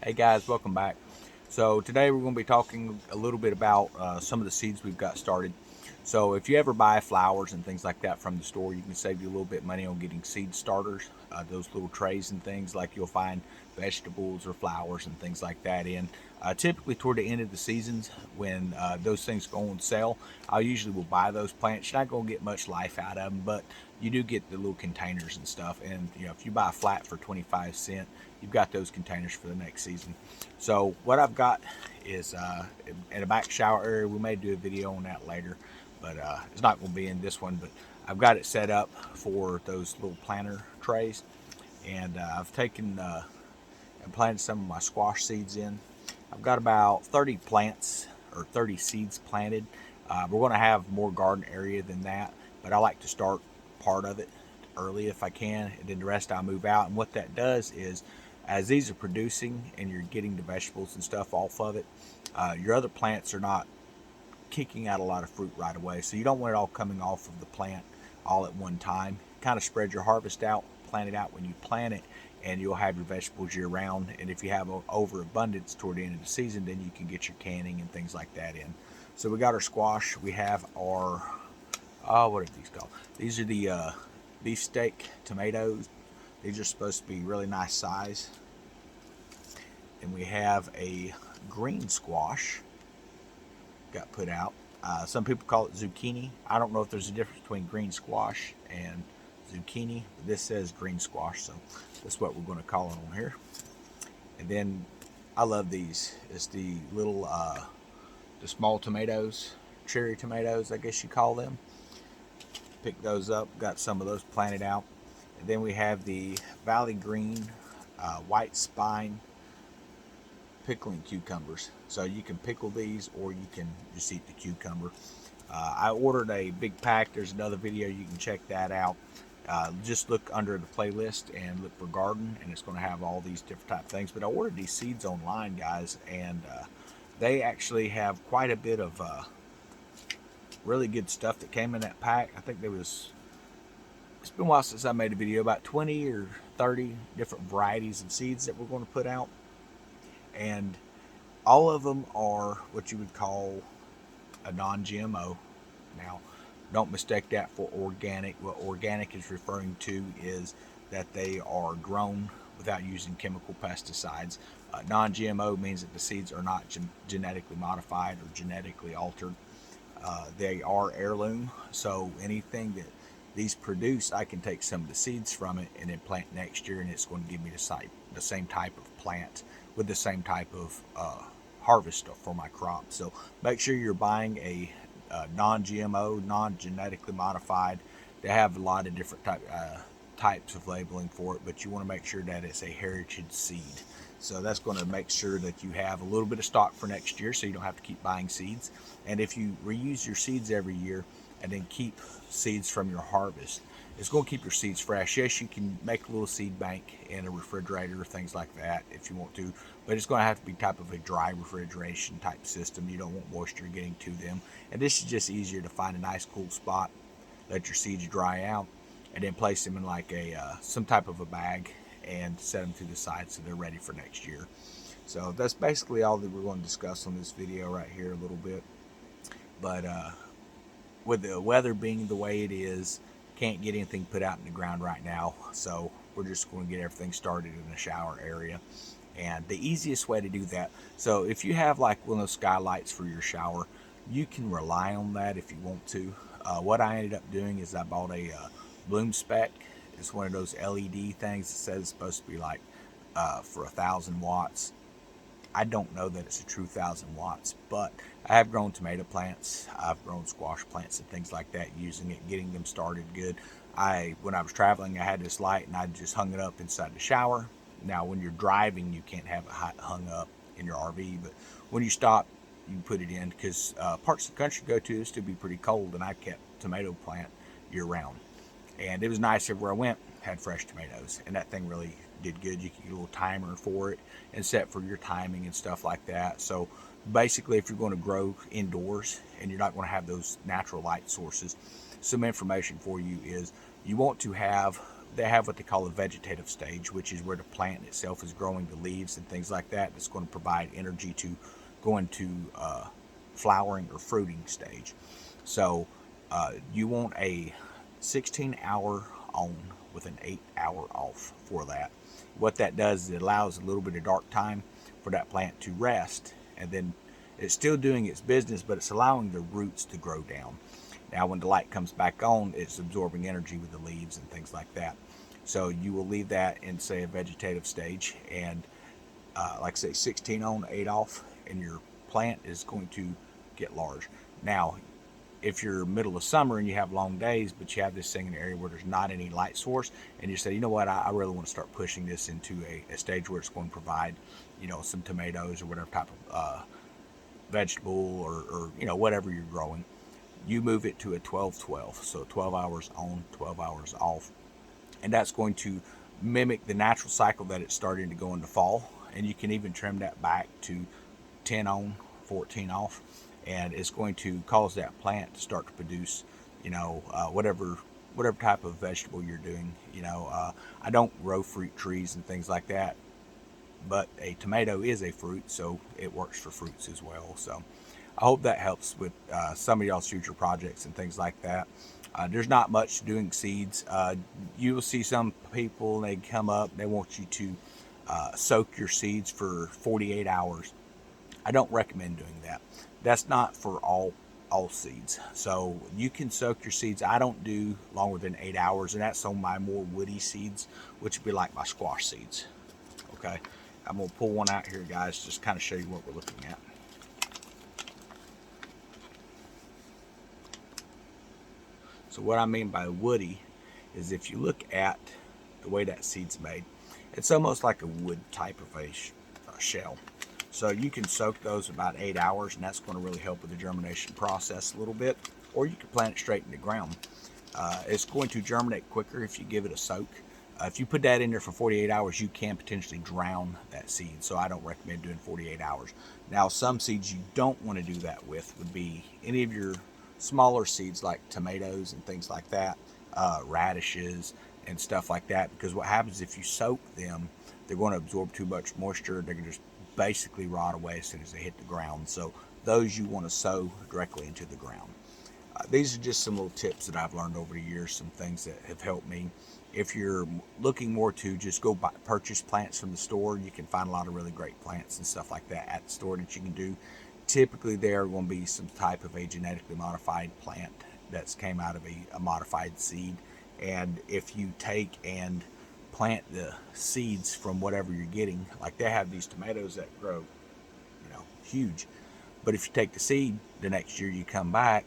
Hey guys, welcome back. So today we're going to be talking a little bit about some of the seeds we've got started. So if you ever buy flowers and things like that from the store, you can save you a little bit of money on getting seed starters, those little trays and things like you'll find vegetables or flowers and things like that in. Typically toward the end of the seasons when those things go on sale, I usually will buy those plants. You're not going to get much life out of them, but you do get the little containers and stuff. And if you buy a flat for 25 cents, you've got those containers for the next season. So what I've got is in a back shower area. We may do a video on that later, but it's not going to be in this one. But I've got it set up for those little planter trays, and I've taken and planted some of my squash seeds in. I've got about 30 plants or 30 seeds planted. We're going to have more garden area than that, but I like to start part of it early if I can, and then the rest I'll move out. And what that does is, as these are producing and you're getting the vegetables and stuff off of it, your other plants are not kicking out a lot of fruit right away. So you don't want it all coming off of the plant all at one time. Kind of spread your harvest out, plant it out when you plant it, and you'll have your vegetables year round. And if you have an overabundance toward the end of the season, then you can get your canning and things like that in. So we got our squash. We have our, what are these called? These are the beefsteak tomatoes. These are supposed to be really nice size. And we have a green squash got put out. Some people call it zucchini. I don't know if there's a difference between green squash and zucchini, but this says green squash, so that's what we're going to call it on here. And then I love these. It's the little, the small tomatoes, cherry tomatoes, I guess you call them. Picked those up, got some of those planted out. And then we have the Valley Green white spine pickling cucumbers. So you can pickle these or you can just eat the cucumber. I ordered a big pack. There's another video, you can check that out. Just look under the playlist and look for garden, and it's going to have all these different type of things. But I ordered these seeds online, guys, and they actually have quite a bit of really good stuff that came in that pack. I think it's been a while since I made a video, about 20 or 30 different varieties of seeds that we're going to put out. And all of them are what you would call a non-GMO. Now, don't mistake that for organic. What organic is referring to is that they are grown without using chemical pesticides. Non-GMO means that the seeds are not genetically modified or genetically altered. They are heirloom, so anything that these produce, I can take some of the seeds from it and then plant next year, and it's going to give me the same type of plant with the same type of harvest for my crop. So make sure you're buying a non-GMO, non-genetically modified. They have a lot of different types of labeling for it, but you want to make sure that it's a heritage seed. So that's going to make sure that you have a little bit of stock for next year, so you don't have to keep buying seeds. And if you reuse your seeds every year and then keep seeds from your harvest, it's going to keep your seeds fresh. Yes, you can make a little seed bank in a refrigerator or things like that if you want to, but it's going to have to be type of a dry refrigeration type system. You don't want moisture getting to them. And this is just easier to find a nice cool spot, let your seeds dry out, and then place them in like some type of a bag and set them to the side so they're ready for next year. So that's basically all that we're going to discuss on this video right here a little bit. But with the weather being the way it is, can't get anything put out in the ground right now, so we're just going to get everything started in the shower area. And the easiest way to do that, so if you have like one of those skylights for your shower, you can rely on that if you want to. What I ended up doing is I bought a Bloom Spec. It's one of those LED things that says it's supposed to be like for 1,000 watts. I don't know that it's a true 1,000 watts, but I have grown tomato plants. I've grown squash plants and things like that using it, getting them started good. When I was traveling, I had this light and I just hung it up inside the shower. Now, when you're driving, you can't have it hung up in your RV, but when you stop, you can put it in, because parts of the country you go to, it's still be pretty cold, and I kept tomato plant year round. And it was nice everywhere I went, had fresh tomatoes, and that thing really did good. You can get a little timer for it and set for your timing and stuff like that. So basically, if you're going to grow indoors and you're not going to have those natural light sources, some information for you is you want to have they have what they call a vegetative stage, which is where the plant itself is growing the leaves and things like that. It's going to provide energy to go into flowering or fruiting stage. So you want a 16-hour on with an 8-hour off for that. What that does is it allows a little bit of dark time for that plant to rest, and then it's still doing its business, but it's allowing the roots to grow down. Now when the light comes back on, it's absorbing energy with the leaves and things like that. So you will leave that in, say, a vegetative stage, and like I say, 16 on, 8 off, and your plant is going to get large. Now, if you're middle of summer and you have long days, but you have this thing in an area where there's not any light source, and you say, you know what, I really want to start pushing this into a stage where it's going to provide, some tomatoes or whatever type of vegetable or whatever you're growing, you move it to a 12-12. So 12 hours on, 12 hours off. And that's going to mimic the natural cycle that it's starting to go into fall. And you can even trim that back to 10 on, 14 off. And it's going to cause that plant to start to produce, whatever type of vegetable you're doing. I don't grow fruit trees and things like that, but a tomato is a fruit, so it works for fruits as well. So I hope that helps with some of y'all's future projects and things like that. There's not much doing seeds. You will see some people, they come up, they want you to soak your seeds for 48 hours. I don't recommend doing that. That's not for all seeds. So you can soak your seeds. I don't do longer than 8 hours, and that's on my more woody seeds, which would be like my squash seeds. Okay, I'm gonna pull one out here, guys, just kind of show you what we're looking at. So what I mean by woody is if you look at the way that seed's made, it's almost like a wood type of a shell. So you can soak those about 8 hours, and that's going to really help with the germination process a little bit. Or you can plant it straight in the ground. It's going to germinate quicker if you give it a soak. If you put that in there for 48 hours, you can potentially drown that seed. So I don't recommend doing 48 hours. Now, some seeds you don't want to do that with would be any of your smaller seeds like tomatoes and things like that, radishes and stuff like that. Because what happens if you soak them, they're going to absorb too much moisture. They're going to just basically rot away as soon as they hit the ground. So those you want to sow directly into the ground. These are just some little tips that I've learned over the years, some things that have helped me. If you're looking more to just go purchase plants from the store, you can find a lot of really great plants and stuff like that at the store that you can do. Typically, there are going to be some type of a genetically modified plant that's came out of a modified seed. And if you take and plant the seeds from whatever you're getting, like they have these tomatoes that grow, huge. But if you take the seed, the next year you come back,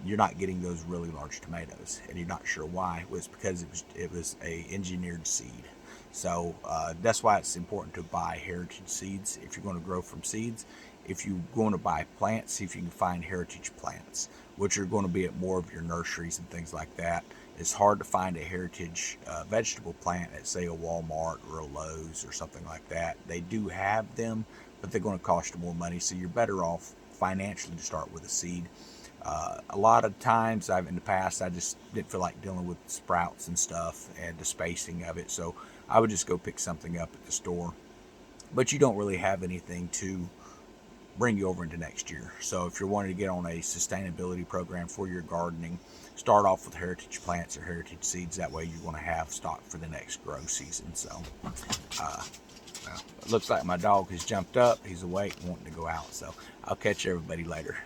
you're not getting those really large tomatoes, and you're not sure why. Well, it's because it was a engineered seed. So that's why it's important to buy heritage seeds if you're going to grow from seeds. If you're going to buy plants, see if you can find heritage plants, which are going to be at more of your nurseries and things like that. It's hard to find a heritage vegetable plant at, say, a Walmart or a Lowe's or something like that. They do have them, but they're going to cost you more money, so you're better off financially to start with a seed. A lot of times in the past, I just didn't feel like dealing with sprouts and stuff and the spacing of it, so I would just go pick something up at the store. But you don't really have anything to bring you over into next year. So if you're wanting to get on a sustainability program for your gardening, start off with heritage plants or heritage seeds. That way you're going to have stock for the next grow season. So well, it looks like my dog has jumped up. He's awake, wanting to go out. So I'll catch everybody later.